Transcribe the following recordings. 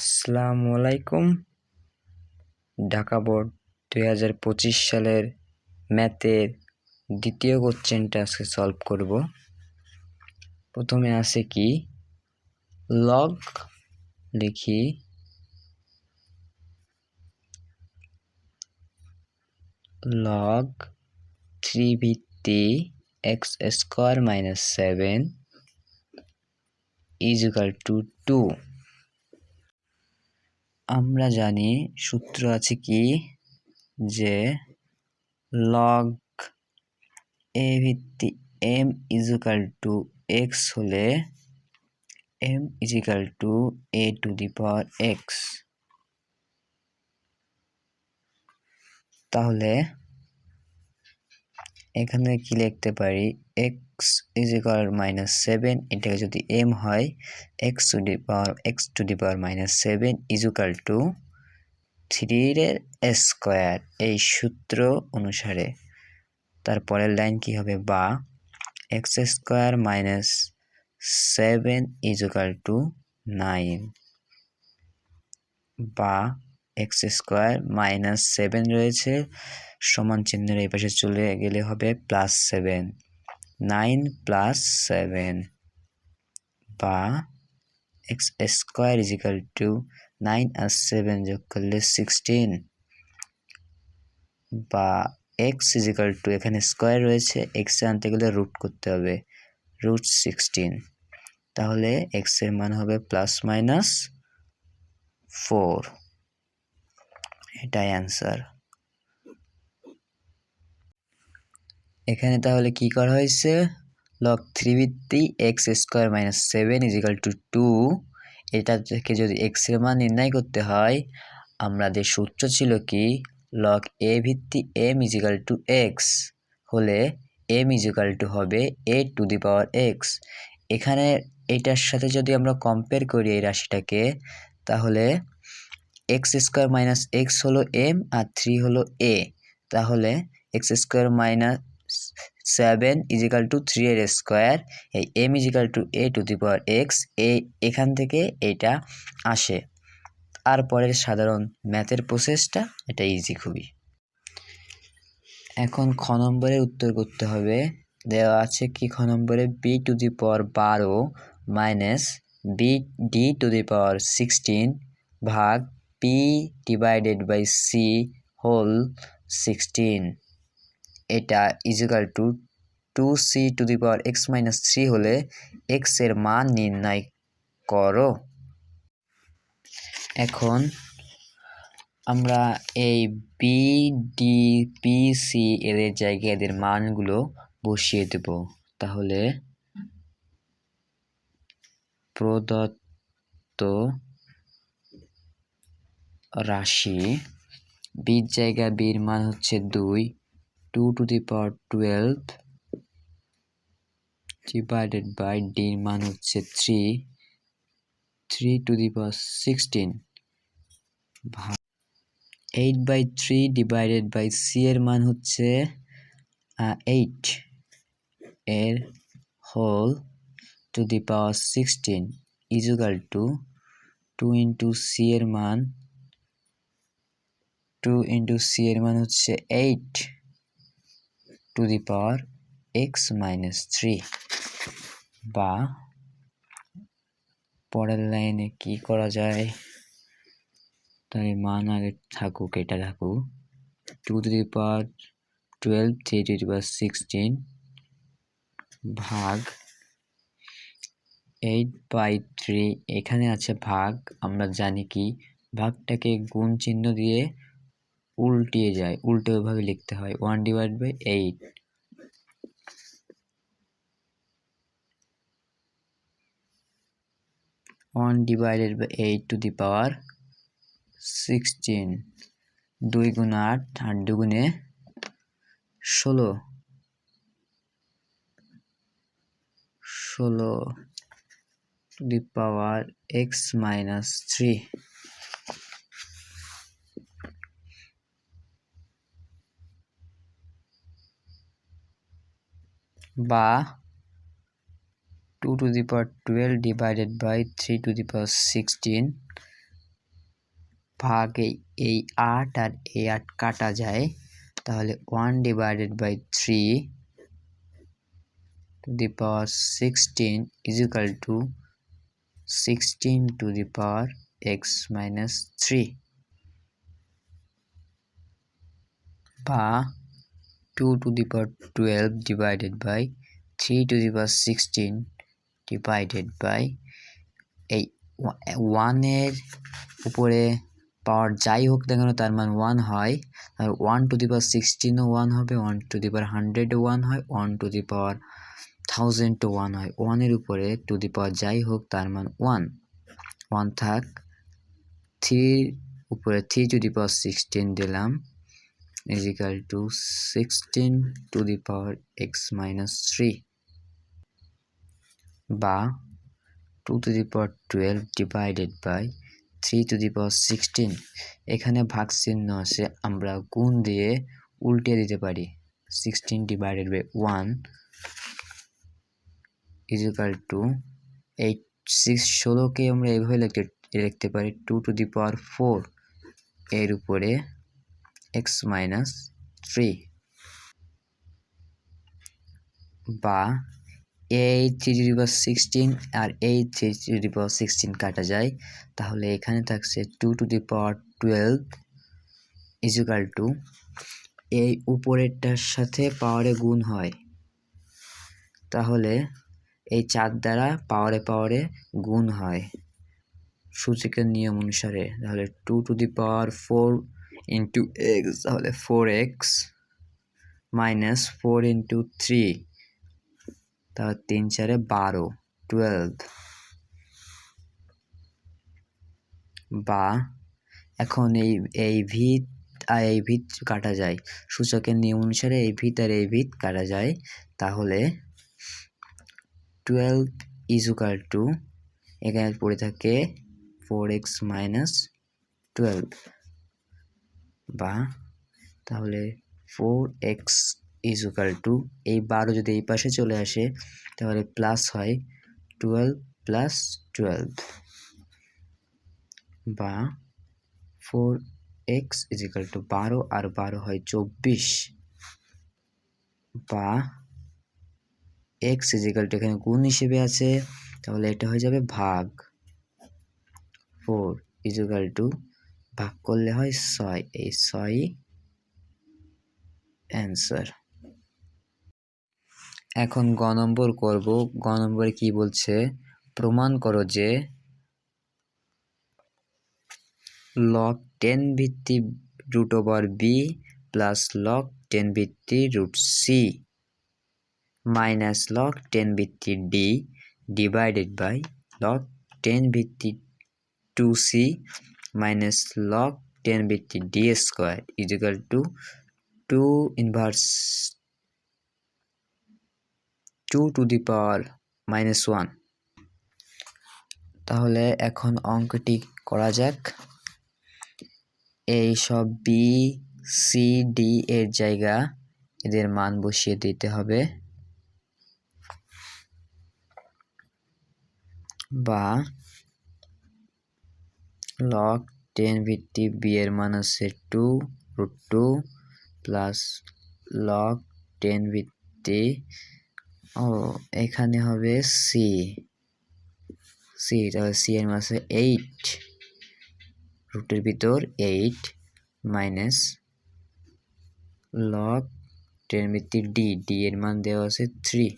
আসসালামু আলাইকুম। ঢাকা বোর্ড 2025 সালের ম্যাথের দ্বিতীয় কোশ্চেনটা আজকে সলভ করব। প্রথমে আছে কি লগ, লিখি লগ 3 ভিত্তি x square minus 7 is equal to 2। আমরা জানি সূত্র আছে কি যে লগ a ভিত্তি m is equal two x হলে m is equal two a two the power x। তাহলে এখানে কি লিখতে পারি, x ইজ ইকুয়াল মাইনাস 7, এটাকে যদি m হয় x two the power minus 7 is equal to 3 এর স্কয়ার, এই সূত্র অনুসারে। তারপরের লাইন কি হবে, বা x square minus 7 is equal two 9, বা x স্কয়ার মাইনাস 7 রয়েছে, সমান চিহ্নের এই পাশে চলে গেলে হবে প্লাস 7, 9 প্লাস 7, বা x square is equal two 9 আর 7 যোগ করলে 16, বা x ইজ ইকুয়াল টু, এখানে স্কয়ার রয়েছে, x এ আনতে গেলে রুট করতে হবে, রুট 16। তাহলে x এর মান হবে প্লাস মাইনাস 4, এটাই অ্যান্সার। এখানে তাহলে কি করা হয়েছে, লগ 3 ভিত্তি x square minus 7 is equal to 2, এটা থেকে যদি x এর মান নির্ণয় করতে হয়, আমাদের সূত্র ছিল কি লগ a ভিত্তি m is equal two x হলে m ইজ ইকুয়াল টু হবে a two the power x। এখানে এটার সাথে যদি আমরা কম্পেয়ার করি এই রাশিটাকে, তাহলে x স্কয়ার মাইনাস x হলো m আর 3 হলো a, তাহলে x square minus 7 is equal to 3 এর স্কয়ার, এই m is equal two a two the power x, এখান থেকে এটা আসে। আর পরের সাধারণ ম্যাথের প্রসেসটা এটা ইজি খুবই। এখন খ নম্বরে উত্তর করতে হবে। দেওয়া আছে কি খ নম্বরে, b to the power 12 minus d to the power 16 ভাগ p divided by c whole 16, এটা is equal to 2c to the power x minus 3 হলে x এর মান নির্ণয় করো। এখন আমরা এই বি ডি পি সি এদের জায়গায় এদের মানগুলো বসিয়ে দেব। তাহলে প্রদত্ত রাশি বির জায়গায় বির মান হচ্ছে 2 to the power 12 divided by ডির মান হচ্ছে 3 টু দি পাওয়ার 16 ভাগ 8/3 ডিভাইডেড বাই সি এর মান হচ্ছে 8 এর whole to the power 16 is equal to 2 into C এর মান, 2 ইন্টু সি এর মান হচ্ছে 8 to the power x minus 3, বা পরের লাইনে কি করা যায়, তাই মান আগে থাকুক, এটা থাকুক 2 to the power 12 3 to the power 16 ভাগ 8/3, এখানে আছে ভাগ, আমরা জানি কি ভাগটাকে গুণ চিহ্ন দিয়ে উল্টিয়ে যায়, উল্টোভাবে লিখতে হয়, 1/8, one divided by 8 to the power 16, 2 গুণ 8, 8 দুগুণে 16 to the power x minus 3, বা 2 to the power 12 divided by 3 to the power 16 ভাগে এই 8 আর এই 8 কাটা যায়, তাহলে 1/3 to the power 16 is equal to 16 to the power x minus 3, বা 2 to the power 12 divided by 3 to the power 16 divided by এই 1 এর উপরে পাওয়ার যাই হোক না কেন তার মান 1 হয়, আর 1 to the power 16 ও 1 হবে, 1 to the power 100 ও 1 হয়, 1 to the power 1000 ও 1 হয়। 1 এর উপরে টু দি পাওয়ার যাই হোক তার মান 1 থাক। 3 উপরে 3 to the power 16 দিলাম is equal to 16 to the power x minus 3, বা 2 to the power 12 divided by 3 to the power 16। এখানে ভাগ চিহ্ন আছে, আমরা গুণ দিয়ে উল্টে দিতে পারি। 16 divided by 1 is equal to 8 16কে আমরা এইভাবে লিখতে পারি 2 to the power 4 এর উপরে x minus 3, বা এই 3 to the power 16 আর এই 3 to the power 16 কাটা যায়, তাহলে এখানে থাকছে 2 to the power 12 is equal to এই উপরেরটার সাথে পাওয়ারে গুণ হয়, তাহলে এই 4 দ্বারা পাওয়ারে গুণ হয় সূচকের নিয়ম অনুসারে, তাহলে 2 to the power 4 into x, তাহলে 4x minus 4 into 3, তাহলে 3 4 12 12, বা এখন এই ভিত আর এই ভিত কাটা যায় সূচকের নিয়ম অনুসারে, এই ভিত আর এই ভিত কাটা যায়, তাহলে 12 is equal to এখানে পড়ে থাকে 4x minus 12, বা তাহলে 4x is equal to এই 12 যদি এই পাশে চলে আসে তাহলে প্লাস হয় 12 plus 12, বা 4x is equal to 12 আর 12 হয় 24, বা x is equal to এখানে গুণ হিসেবে আছে, তাহলে এটা হয়ে যাবে ভাগ। 4 is equal to ভাগ করলে হয় 6, এই 6 অ্যান্সার। এখন গ নম্বর করব। গ নম্বরে কি বলছে, প্রমাণ করো যে log 10 ভিত্তিক √b প্লাস log 10 ভিত্তিক √c মাইনাস log 10 ভিত্তিক d ডিভাইডেড বাই log 10 ভিত্তিক 2c মাইনাস log 10 ভিত্তিক d square is equal to 2 inverse 2 to the power -1। তাহলে এখন অঙ্কটি করা যাক। এই সব বি সি ডি এর জায়গা এদের মান বসিয়ে দিতে হবে, বা log 10 ভিত্তিক বি এর মান আছে 2√2 প্লাস log 10 ভিত্তিক এখানে হবে সি, তাহলে সি এর মান আছে 8, রুটের ভিতর 8 মাইনাস log 10 ভিত্তিক ডি এর মান দেওয়া আছে 3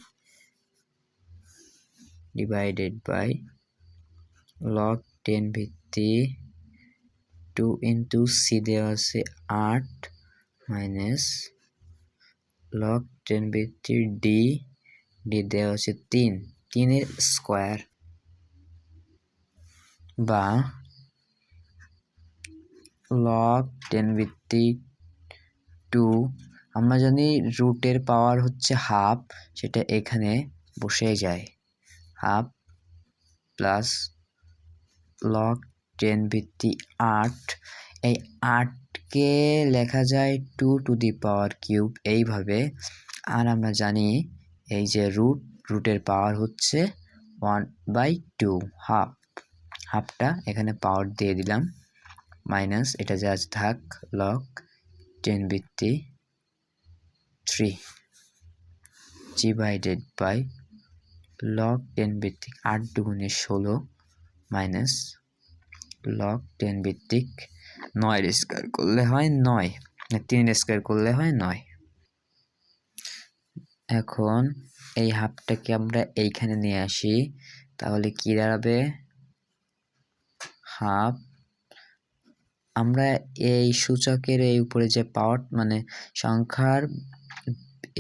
ডিভাইডেড বাই log 10 ভিত্তিক 2 ইন্টু সি দেওয়া আছে 8 মাইনাস log 10 ভিত্তিক ডি দেওয়া আছে 3 এর স্কোয়ার, বা log 10 ভিত্তিক 2, আমরা জানি রুটের পাওয়ার হচ্ছে হাফ, সেটা এখানে বসে যায়, হাফ প্লাস log 10 ভিত্তিক 8, এই 8কে লেখা যায় 2 to the power কিউব এইভাবে, আর আমরা জানি এই যে রুটের পাওয়ার হচ্ছে 1/2, হাফটা এখানে পাওয়ার দিয়ে দিলাম, মাইনাস এটা যা থাক লগ 10 ভিত্তি 3 ডিভাইডেড বাই লগ 10 ভিত্তিক 8 দুগুণে 16 মাইনাস লগ 10 ভিত্তিক 9 স্কয়ার করলে হয় 9, 3 স্কয়ার করলে হয় 9। এখন এই হাফটাকে আমরা এইখানে নিয়ে আসি, তাহলে কি দাঁড়াবে? হাফ, আমরা এই সূচকের এই উপরে যে পাওয়ার মানে সংখ্যার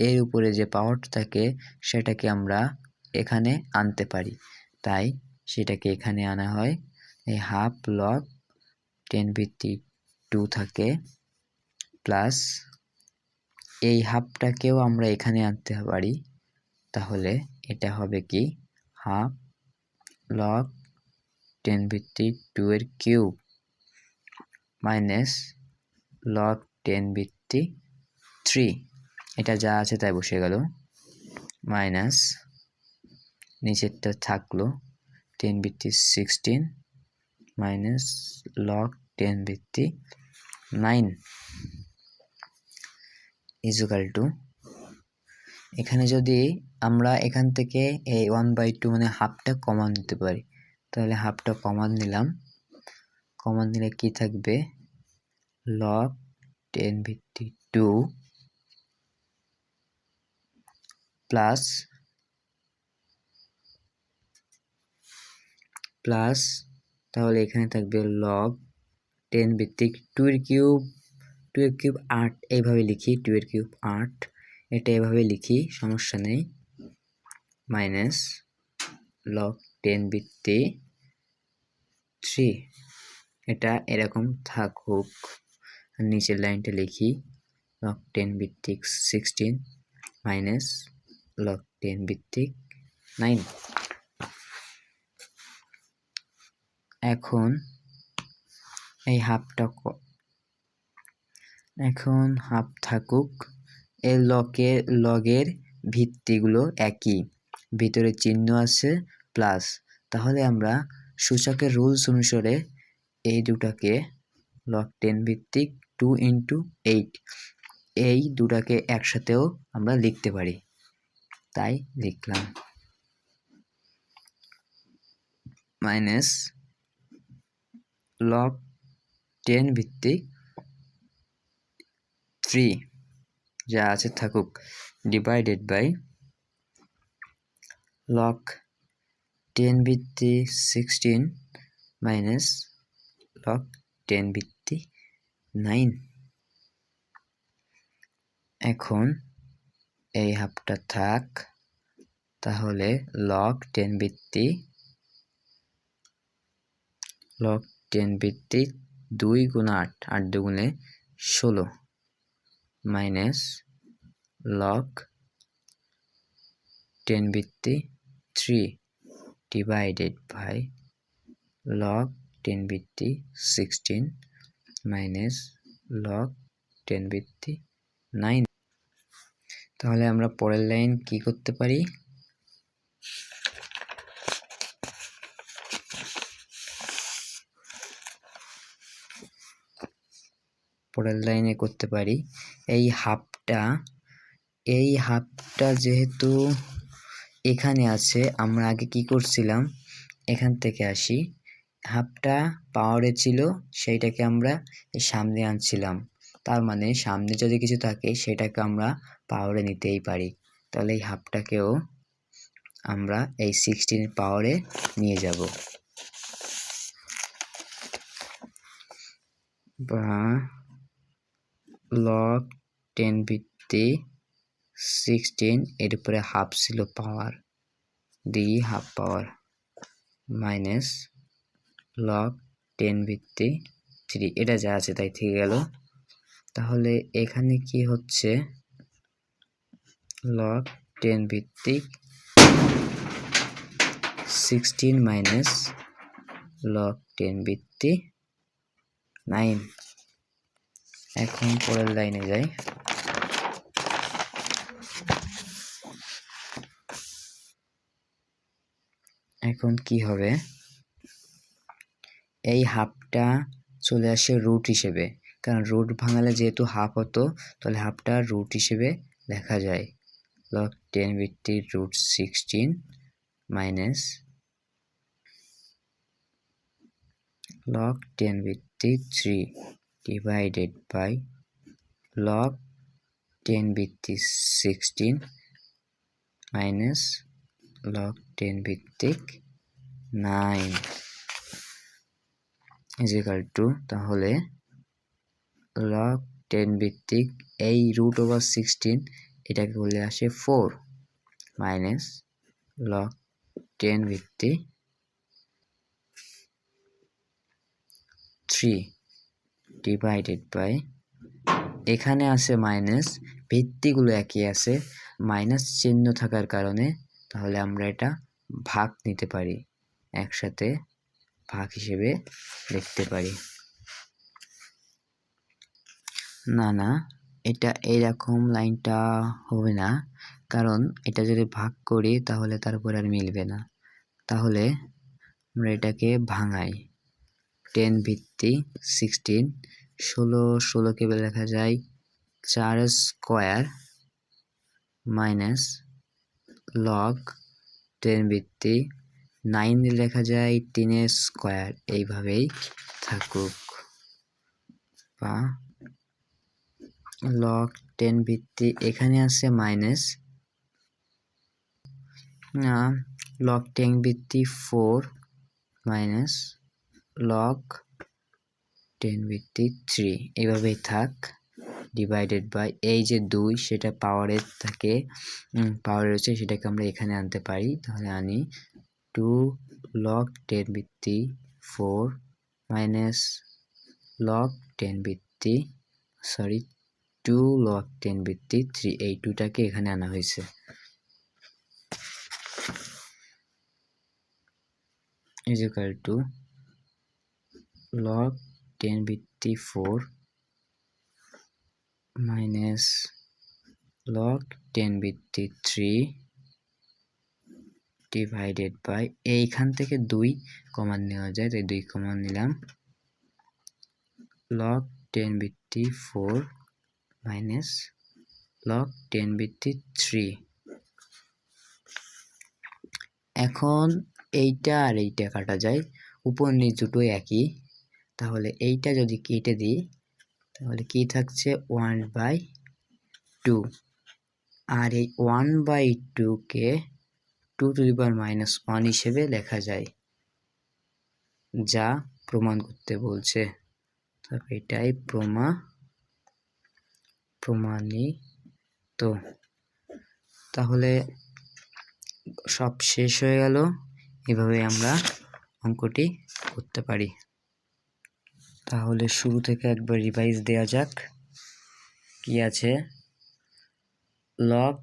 এর উপরে যে পাওয়ার থাকে সেটাকে আমরা এখানে আনতে পারি, তাই সেটাকে এখানে আনা হয়। এই হাফ লগ 10 ভিত্তিক 2 থাকে প্লাস এই হাফটাকেও আমরা এখানে আনতে পারি, তাহলে এটা হবে কি হাফ লগ 10 ভিত্তিক 2 এর কিউব মাইনাস লগ 10 ভিত্তিক 3, এটা যা আছে তাই বসে গেল, মাইনাস নিচেরটা থাকলো 10 ভিত্তিক 16 মাইনাস লগ 10 ভিত্তিক 9 ইকুয়াল টু, এখানে যদি আমরা এখান থেকে এই 1/2 মানে হাফটা কমন নিতে পারি, তাহলে হাফটা কমন নিলাম, কমন নিলে কি থাকবে? লগ 10 ভিত্তিক 2 প্লাস তাহলে এখানে থাকবে লগ 10 ভিত্তিক 2 এর কিউব 8, এইভাবে লিখি 2 এর কিউব 8, এটা এভাবে লিখি সমস্যা নেই, মাইনাস লগ 10 ভিত্তিক 3, এটা এরকম থাকুক, আর নিচের লাইনটা লিখি লগ 10 ভিত্তিক 16 মাইনাস লগ 10 ভিত্তিক 9। এখন এই হাফটা এখন হাফ থাকুক, এই লগের ভিত্তিগুলো একই, ভিতরে চিহ্ন আছে প্লাস, তাহলে আমরা সূচকের রুলস অনুসারে এই দুটাকে লগ 10 ভিত্তিক 2 × 8 এই দুটাকে একসাথেও আমরা লিখতে পারি, তাই লিখলাম মাইনাস লগ 10 ভিত্তিক 3 যা আছে থাকুক ডিভাইডেড বাই লগ 10 ভিত্তিক 16 মাইনাস লগ 10 ভিত্তিক 9। এখন এই হাফটা থাক, তাহলে লগ 10 ভিত্তিক 2 × 8, 8 দুগুণে 16 মাইনাস লগ 10 ভিত্তিক 3 ডিভাইডেড বাই লগ 10 ভিত্তিক 16 মাইনাস লগ 10 ভিত্তিক 9। তাহলে আমরা পরের লাইন কি করতে পারি? পরের লাইনে করতে পারি এই হাফটা যেহেতু এখানে আছে, আমরা আগে কি করছিলাম, এখান থেকে আসি, হাফটা পাওয়ারে ছিল সেইটাকে আমরা সামনে আনছিলাম, তার মানে সামনে যদি কিছু থাকে সেটাকে আমরা পাওয়ারে নিতেই পারি, তাহলে এই হাফটাকেও আমরা এই 16 পাওয়ারে নিয়ে যাব, বা লগ 10 ভিত্তিক 16 এর উপরে হাফ ছিল পাওয়ার, দিয়ে হাফ পাওয়ার মাইনাস লগ 10 ভিত্তিক 3, এটা যা আছে তাই থেকে গেল, তাহলে এখানে কি হচ্ছে লগ 10 ভিত্তিক 16 মাইনাস লগ 10 ভিত্তিক 9। এখন পরের লাইনে যাই, এখন কি হবে, এই হাফটা চলে আসে রুট হিসেবে, কারণ রুট ভাঙালে যেহেতু হাফ হতো তাহলে হাফটা রুট হিসেবে লেখা যায়। log 10 ভিত্তিক রুট 16 মাইনাস log 10 ভিত্তিক 3 ডিভাইডেড বাই log 10 ভিত্তিক 16 মাইনাস log 10 ভিত্তিক 9 ইজ ইকুয়াল টু, তাহলে log 10 ভিত্তিক এই রুট ওভার 16 এটাকে বলে আসে 4 মাইনাস log 10 ভিত্তিক 3 ডিভাইডেড বাই, এখানে আছে মাইনাস, ভিত্তিগুলো একই আছে, মাইনাস চিহ্ন থাকার কারণে তাহলে আমরা এটা ভাগ নিতে পারি, একসাথে ভাগ হিসেবে লিখতে পারি। না এটা এইরকম লাইনটা হবে না, কারণ এটা যদি ভাগ করি তাহলে তারপর আর মিলবে না। তাহলে আমরা এটাকে ভাঙাই, 10 ভিত্তিক 16, 16কে লেখা যায় 4 স্কোয়ার মাইনাস log 10 ভিত্তিক 9 লেখা যায় 3 স্কোয়ার, এইভাবেই থাকুক। বা log 10 ভিত্তিক এখানে আছে মাইনাস, log 10 ভিত্তিক 4 মাইনাস log 10 ভিত্তিক 3 এইভাবেই থাক, ডিভাইডেড বাই এই যে 2 সেটা পাওয়ারের থাকে, পাওয়ার রয়েছে সেটাকে আমরা এখানে আনতে পারি, তাহলে আনি 2 log 10 ভিত্তিক 4 মাইনাস log 10 ভিত্তিক 2 log 10 ভিত্তিক 3, এই 2টাকে এখানে আনা হয়েছে। ইজ ইকুয়াল টু log 10 ভিত্তিক 4 মাইনাস log 10 ভিত্তিক 3 ডিভাইডেড বাই, এইখান থেকে 2 কমন নেওয়া যায়, তাই 2 কমন নিলাম, log 10 ভিত্তিক 4 মাইনাস log 10 ভিত্তিক 3। এখন এইটা আর এইটা কাটা যায়, উপর নিচ দুটো একই, তাহলে এইটা যদি কেটে দিই তাহলে কি থাকছে 1/2, আর এই 1/2 কে 2 টু দি পাওয়ার -1 হিসেবে লেখা যায়, যা প্রমাণ করতে বলছে। তবে এটাই প্রমাণিত। তাহলে সব শেষ হয়ে গেল, এভাবে আমরা অঙ্কটি করতে পারি। তাহলে শুরু থেকে একবার রিভাইজ দেওয়া যাক। কি আছে, log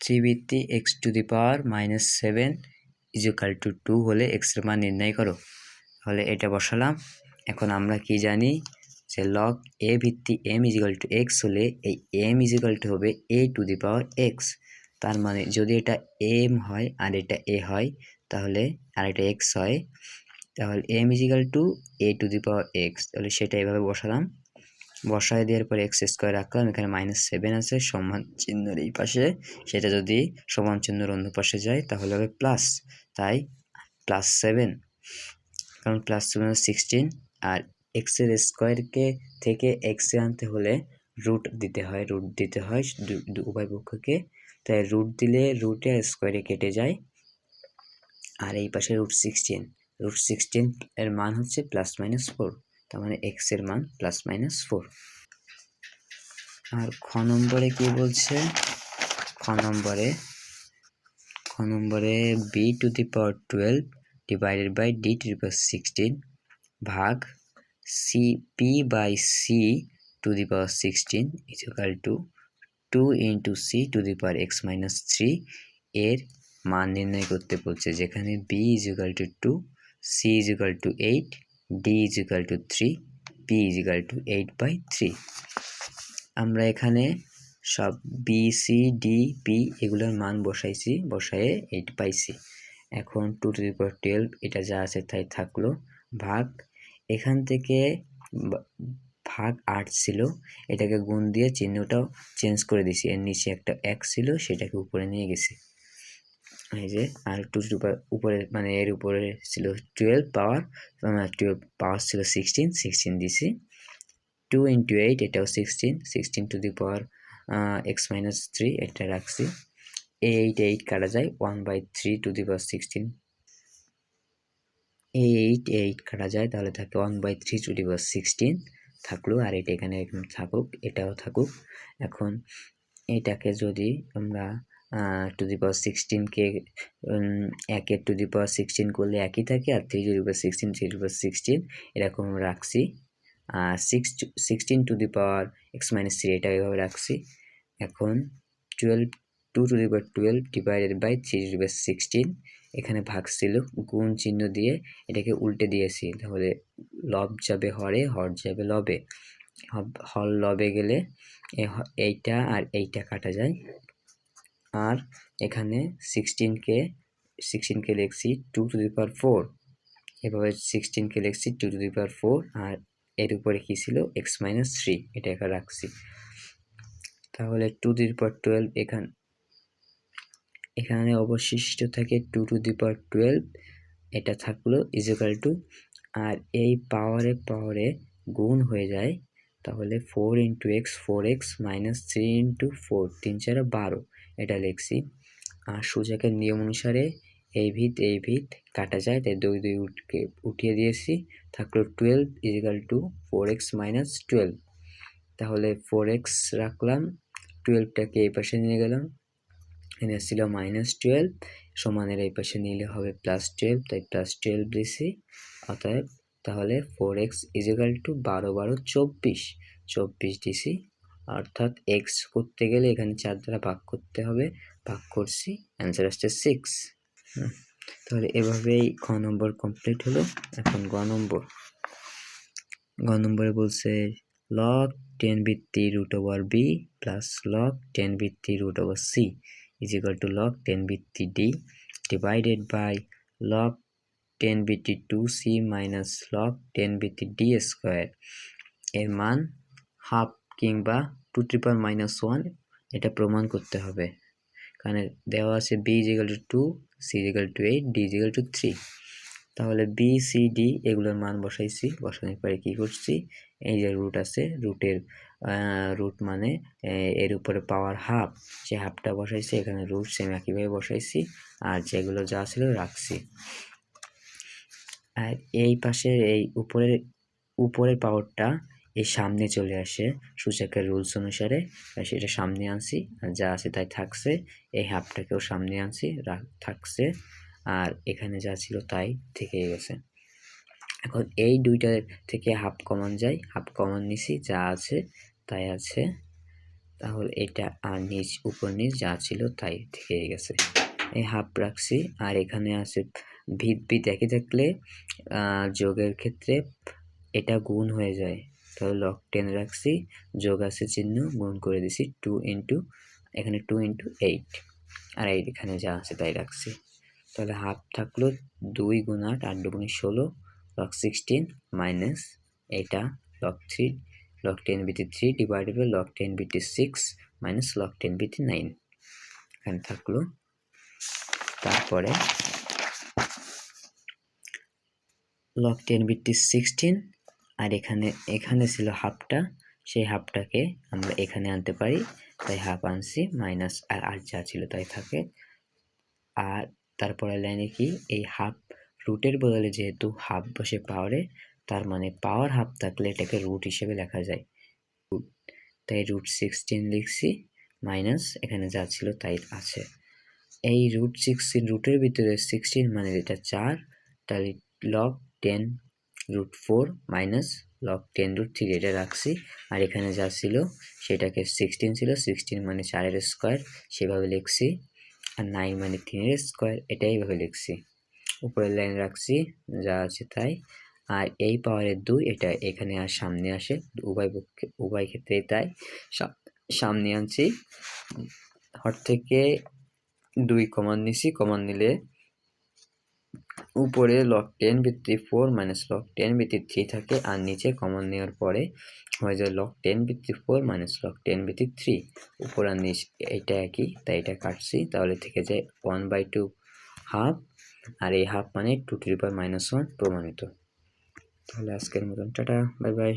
3 ভিত্তিক x two the power -7 is equal to 2 হলে x এর মান নির্ণয় করো। তাহলে এটা বসালাম। এখন আমরা কি জানি যে log a ভিত্তিক m is equal two x হলে এই m ইজ ইকুয়াল টু হবে a two the power x, তার মানে যদি এটা m হয় আর এটা a হয় তাহলে আর এটা x হয়, তাহলে m is equal two a two the power x, তাহলে সেটা এভাবে বসালাম। বসায় দেওয়ার পরে x স্কোয়ার রাখলাম, এখানে -7 আছে সমান চিহ্নের এই পাশে, সেটা যদি সমান চিহ্নের অন্য পাশে যায় তাহলে হবে প্লাস, তাই +7, কারণ +7 16, আর x এর স্কোয়ারকে থেকে x এ আনতে হলে রুট দিতে হয় উভয় পক্ষকে, তাই রুট দিলে রুটে আর স্কোয়ারে কেটে যায়, আর এই পাশে √16 এর মান হচ্ছে +-4, তার মানে x এর মান +-4। আর খ নম্বরে কি বলছে, খ নম্বরে b to the power 12 divided by d to the power 16 ভাগ p by c to the power 16 is equal to 2 into c to the power x minus 3 এর মান নির্ণয় করতে বলছে, যেখানে b is equal to 2, c is equal to 8, d is equal to 3, p is equal to 8/3। আমরা এখানে সব b c d p এগুলোর মান বসায়ে 8 পাইছি। এখন 2 টু দি পাওয়ার 12 এটা যা আছে তাই থাকলো, ভাগ এখান থেকে ভাগ 8 ছিল, এটাকে গুণ দিয়ে চিহ্নটাও চেঞ্জ করে দিছি। এর নিচে একটা এক ছিল, সেটাকে উপরে নিয়ে গেছি। এই যে আর টু টু দি উপরে মানে এর উপরে ছিল 12 পাওয়ার, 12 পাওয়ার ছিল 16 দিছি। 2 × 8 এটাও 16 টু দি পাওয়ার x-3 এটা রাখছি। 8 কাটা যায়, 1/3 টু দি পাওয়ার 16, 8 কাটা যায়, তাহলে থাকে 1/3 টু দি পাওয়ার 16 থাকলো। আর এটা এখানে থাকুক, এটাও থাকুক। এখন এটাকে যদি আমরা টু দি পাওয়ার 16কে একের টু দি পাওয়ার 16 করলে একই থাকে, আর 3 to the power 16 3 to the power 16 এরকম রাখছি। 16 টু দি পাওয়ার x-3 এটা এভাবে রাখছি। এখন 2 to the power 12 divided by 3 to the power 16, এখানে ভাগ ছিল, গুণ চিহ্ন দিয়ে এটাকে উল্টে দিয়েছি। তাহলে লব যাবে হরে, হর যাবে লবে, হর লবে গেলে এইটা আর এইটা কাটা যায়। আর এখানে 16কে লিখছি 2 টু দি পাওয়ার 4, এভাবে 16কে লিখছি 2 টু দি পাওয়ার 4, আর এর উপরে কি ছিল x-3 এটা এখানে রাখছি। তাহলে 2 টু দি পাওয়ার 12 এখানে অবশিষ্ট থাকে 2 টু দি পাওয়ার 12, এটা থাকলো ইকুয়াল টু, আর এই পাওয়ারে গুণ হয়ে যায়, তাহলে 4 × x 4x - 3 × 4 3 4 12 এটা লিখছি। আর সূচকের নিয়ম অনুসারে এই ভিত কাটা যায়, তাই 2 উঠিয়ে দিয়েছি, থাকলো 12 = 4x - 12। তাহলে 4x রাখলাম, 12টাকে এই পাশে নিয়ে গেলাম, এখানে ছিল -12, সমানের এই পাশে নিলে হবে +12, তাই +12 দিছি। অতএব তাহলে 4x = 12 12 24 দিছি। অর্থাৎ x করতে গেলে এখানে 4 দ্বারা ভাগ করতে হবে, ভাগ করছি, অ্যান্সার আসছে 6। তাহলে এভাবেই খ নম্বর কমপ্লিট হলো। এখন গ নম্বরে বলছে log 10 ভিত্তি √b প্লাস log 10 ভিত্তি √c = log 10 ভিত্তি d ডিভাইডেড বাই log 10 ভিত্তি 2c মাইনাস log 10 ভিত্তি d স্কোয়ার। এর মান হাফ কিংবা 2⁻⁻1 এটা প্রমাণ করতে হবে, কারণ দেওয়া আছে b = 2, c = 8, d = 3। তাহলে b c d এগুলোর মান বসাইছি, বসানোর পরে কি করছি, এই যে রুট আছে, রুট মানে এর উপরে পাওয়ার হাফ, যে হাফটা বসাইছি, এখানে রুট সেম একইভাবে বসাইছি, আর যেগুলো যা ছিল রাখছি। আর এই পাশের এই উপরের পাওয়ারটা এই সামনে চলে আসে সূচকের রুলস অনুসারে, সেটা সামনে আনছি, আর যা আছে তাই থাকছে। এই হাফটাকেও সামনে আনছি, থাকছে, আর এখানে যা ছিল তাই থেকে গেছে। এখন এই দুইটার থেকে হাফ কমন যায়, হাফ কমন নিছি, যা আছে তাই আছে। তাহলে এটা আর উপর নিচ যা ছিল তাই থেকে গেছে, এই হাফ রাখছি। আর এখানে আছে ভিত একই থাকলে যোগের ক্ষেত্রে এটা গুণ হয়ে যায়, তাহলে log 10 রাখছি, যোগ আছে চিহ্ন, গুণ করে দিছি 2 এখানে 2 × 8, আর এখানে যা আছে তাই রাখছি। তাহলে হাফ থাকলো 2 × 8 8 × 16 log 16 মাইনাস এটা log 10 ভিত্তি 3 ডিভাইডেড বাই log 10 ভিত্তি 6 মাইনাস log 10 ভিত্তি 9 এখানে থাকলো। তারপরে log 10 ভিত্তি 16, আর এখানে ছিল হাফটা, সেই হাফটাকে আমরা এখানে আনতে পারি, তাই হাফ আনছি, মাইনাস আর যা ছিল তাই থাকে। আর তারপরে লাইনে কি, এই হাফ রুটের বদলে যেহেতু হাফ বসে পাওয়ারে, তার মানে পাওয়ার হাফ থাকলে এটাকে রুট হিসেবে লেখা যায়, তাই √16 লিখছি, মাইনাস এখানে যা ছিল তাই আছে। এই √16 রুটের ভিতরে 16 মানে এটা 4, তাহলে log 10 √4 মাইনাস log 10 √3 এটা রাখছি। আর এখানে যা ছিল সেটাকে 16 ছিল, 16 মানে 4 এর স্কোয়ার, সেভাবে লিখছি। আর 9 মানে 3 এর স্কোয়ার, এটাই এইভাবে লিখছি। উপরের লাইন রাখছি, যা আছে তাই। আর এই পাওয়ারের 2 এটা এখানে আর সামনে আসে, উভয় ক্ষেত্রে তাই সামনে আনছি। হর থেকে 2 কমন নিছি, কমন নিলে উপরে log 10 ভিত্তি 4 মাইনাস log 10 ভিত্তি 3 থাকে, আর নিচে কমন নেওয়ার পরে হয়ে যায় log 10 ভিত্তি 4 মাইনাস log 10 ভিত্তি 3। উপর আর নিচ এটা একই, তাই এটা কাটছি, তাহলে থেকে যায় 1/2 হাফ, আর এই হাফ মানে 2 to the power -1 প্রমাণিত। তাহলে আজকের মতন টাটা, বাই বাই।